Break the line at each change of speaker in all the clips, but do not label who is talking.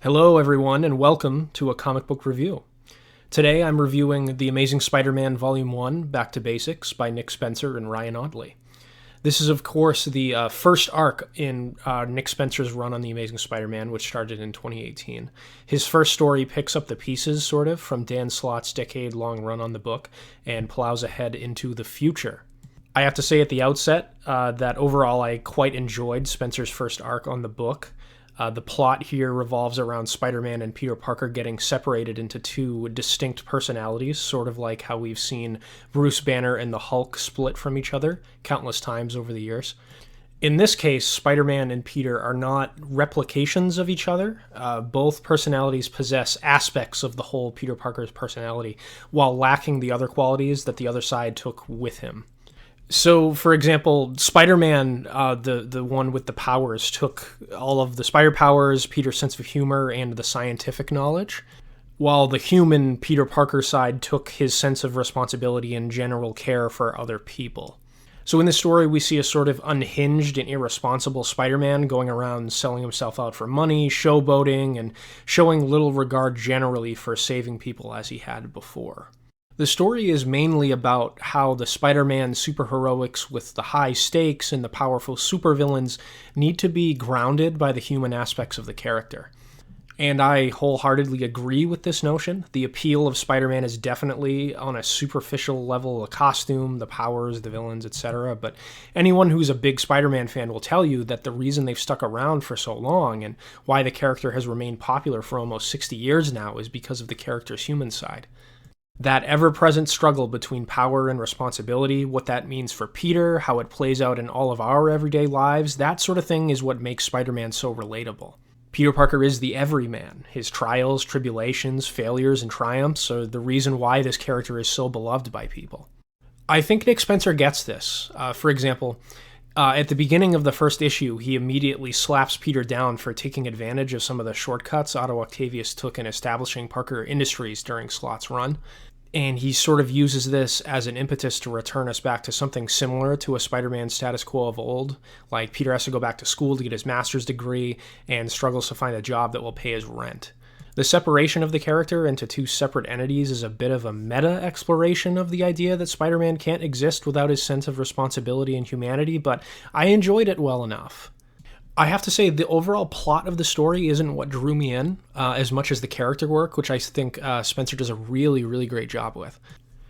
Hello, everyone, and welcome to a comic book review. Today I'm reviewing The Amazing Spider-Man Volume 1, Back to Basics by Nick Spencer and Ryan Ottley. This is, of course, the first arc in Nick Spencer's run on The Amazing Spider-Man, which started in 2018. His first story picks up the pieces, sort of, from Dan Slott's decade-long run on the book and plows ahead into the future. I have to say at the outset that overall I quite enjoyed Spencer's first arc on the book. The plot here revolves around Spider-Man and Peter Parker getting separated into two distinct personalities, sort of like how we've seen Bruce Banner and the Hulk split from each other countless times over the years. In this case, Spider-Man and Peter are not replications of each other. Both personalities possess aspects of the whole Peter Parker's personality, while lacking the other qualities that the other side took with him. So, for example, Spider-Man, the one with the powers, took all of the spider powers, Peter's sense of humor, and the scientific knowledge, while the human Peter Parker side took his sense of responsibility and general care for other people. So in this story, we see a sort of unhinged and irresponsible Spider-Man going around selling himself out for money, showboating, and showing little regard generally for saving people as he had before. The story is mainly about how the Spider-Man superheroics with the high stakes and the powerful supervillains need to be grounded by the human aspects of the character. And I wholeheartedly agree with this notion. The appeal of Spider-Man is definitely on a superficial level, the costume, the powers, the villains, etc. But anyone who's a big Spider-Man fan will tell you that the reason they've stuck around for so long and why the character has remained popular for almost 60 years now is because of the character's human side. That ever-present struggle between power and responsibility, what that means for Peter, how it plays out in all of our everyday lives, that sort of thing is what makes Spider-Man so relatable. Peter Parker is the everyman. His trials, tribulations, failures, and triumphs are the reason why this character is so beloved by people. I think Nick Spencer gets this. For example, at the beginning of the first issue, he immediately slaps Peter down for taking advantage of some of the shortcuts Otto Octavius took in establishing Parker Industries during Slott's run. And he sort of uses this as an impetus to return us back to something similar to a Spider-Man status quo of old, like Peter has to go back to school to get his master's degree and struggles to find a job that will pay his rent. The separation of the character into two separate entities is a bit of a meta-exploration of the idea that Spider-Man can't exist without his sense of responsibility and humanity, but I enjoyed it well enough. I have to say, the overall plot of the story isn't what drew me in as much as the character work, which I think Spencer does a really, really great job with.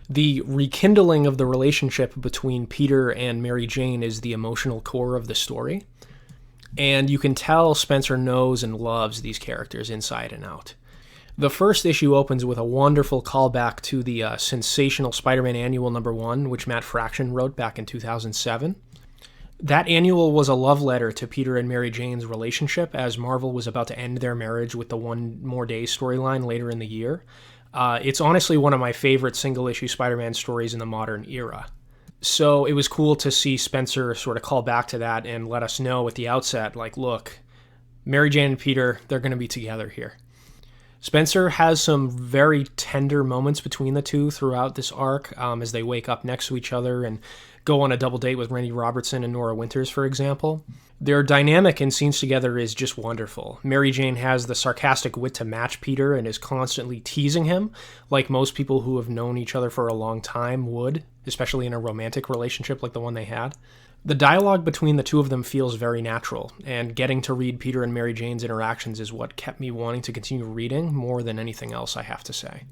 The rekindling of the relationship between Peter and Mary Jane is the emotional core of the story, and you can tell Spencer knows and loves these characters inside and out. The first issue opens with a wonderful callback to the sensational Spider-Man Annual #1, which Matt Fraction wrote back in 2007. That annual was a love letter to Peter and Mary Jane's relationship as Marvel was about to end their marriage with the One More Day storyline later in the year. It's honestly one of my favorite single-issue Spider-Man stories in the modern era. So it was cool to see Spencer sort of call back to that and let us know at the outset, like, look, Mary Jane and Peter, they're going to be together here. Spencer has some very tender moments between the two throughout this arc as they wake up next to each other and go on a double date with Randy Robertson and Nora Winters, for example. Their dynamic in scenes together is just wonderful. Mary Jane has the sarcastic wit to match Peter and is constantly teasing him, like most people who have known each other for a long time would, especially in a romantic relationship like the one they had. The dialogue between the two of them feels very natural, and getting to read Peter and Mary Jane's interactions is what kept me wanting to continue reading more than anything else, I have to say.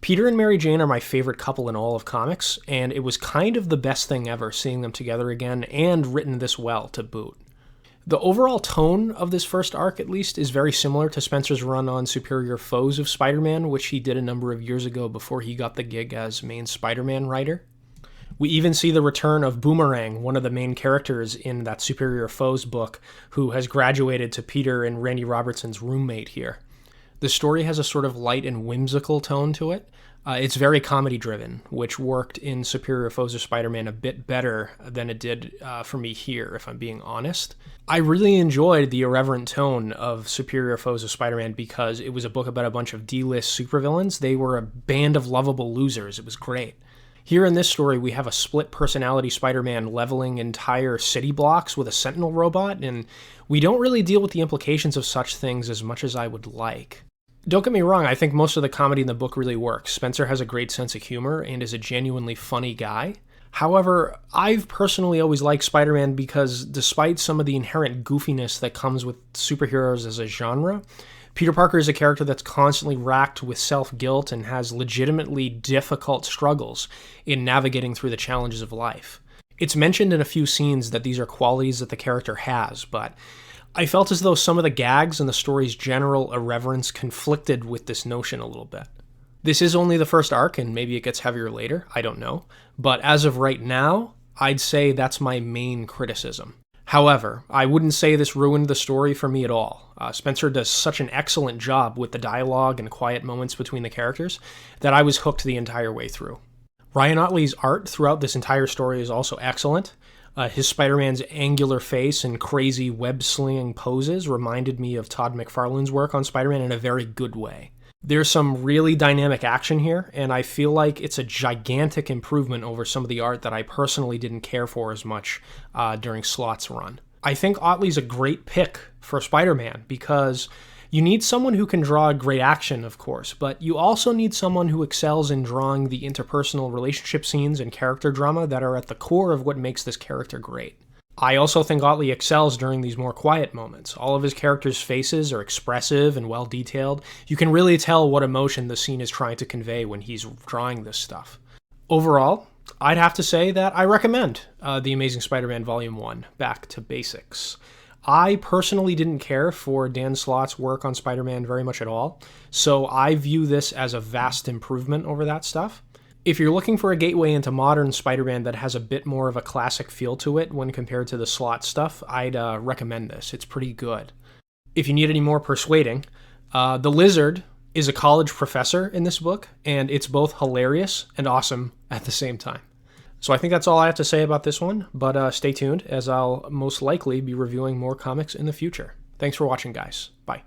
Peter and Mary Jane are my favorite couple in all of comics, and it was kind of the best thing ever seeing them together again and written this well to boot. The overall tone of this first arc, at least, is very similar to Spencer's run on Superior Foes of Spider-Man, which he did a number of years ago before he got the gig as main Spider-Man writer. We even see the return of Boomerang, one of the main characters in that Superior Foes book, who has graduated to Peter and Randy Robertson's roommate here. The story has a sort of light and whimsical tone to it. It's very comedy-driven, which worked in Superior Foes of Spider-Man a bit better than it did for me here, if I'm being honest. I really enjoyed the irreverent tone of Superior Foes of Spider-Man because it was a book about a bunch of D-list supervillains. They were a band of lovable losers. It was great. Here in this story, we have a split personality Spider-Man leveling entire city blocks with a Sentinel robot, and we don't really deal with the implications of such things as much as I would like. Don't get me wrong, I think most of the comedy in the book really works. Spencer has a great sense of humor and is a genuinely funny guy. However, I've personally always liked Spider-Man because despite some of the inherent goofiness that comes with superheroes as a genre, Peter Parker is a character that's constantly racked with self-guilt and has legitimately difficult struggles in navigating through the challenges of life. It's mentioned in a few scenes that these are qualities that the character has, but I felt as though some of the gags and the story's general irreverence conflicted with this notion a little bit. This is only the first arc, and maybe it gets heavier later, I don't know. But as of right now, I'd say that's my main criticism. However, I wouldn't say this ruined the story for me at all. Spencer does such an excellent job with the dialogue and quiet moments between the characters that I was hooked the entire way through. Ryan Ottley's art throughout this entire story is also excellent. His Spider-Man's angular face and crazy web-slinging poses reminded me of Todd McFarlane's work on Spider-Man in a very good way. There's some really dynamic action here, and I feel like it's a gigantic improvement over some of the art that I personally didn't care for as much during Slott's run. I think Ottley's a great pick for Spider-Man because you need someone who can draw great action, of course, but you also need someone who excels in drawing the interpersonal relationship scenes and character drama that are at the core of what makes this character great. I also think Ottley excels during these more quiet moments. All of his characters' faces are expressive and well-detailed. You can really tell what emotion the scene is trying to convey when he's drawing this stuff. Overall, I'd have to say that I recommend The Amazing Spider-Man Volume 1, Back to Basics. I personally didn't care for Dan Slott's work on Spider-Man very much at all, so I view this as a vast improvement over that stuff. If you're looking for a gateway into modern Spider-Man that has a bit more of a classic feel to it when compared to the Slott stuff, I'd recommend this. It's pretty good. If you need any more persuading, the Lizard is a college professor in this book, and it's both hilarious and awesome at the same time. So I think that's all I have to say about this one, but stay tuned as I'll most likely be reviewing more comics in the future. Thanks for watching, guys. Bye.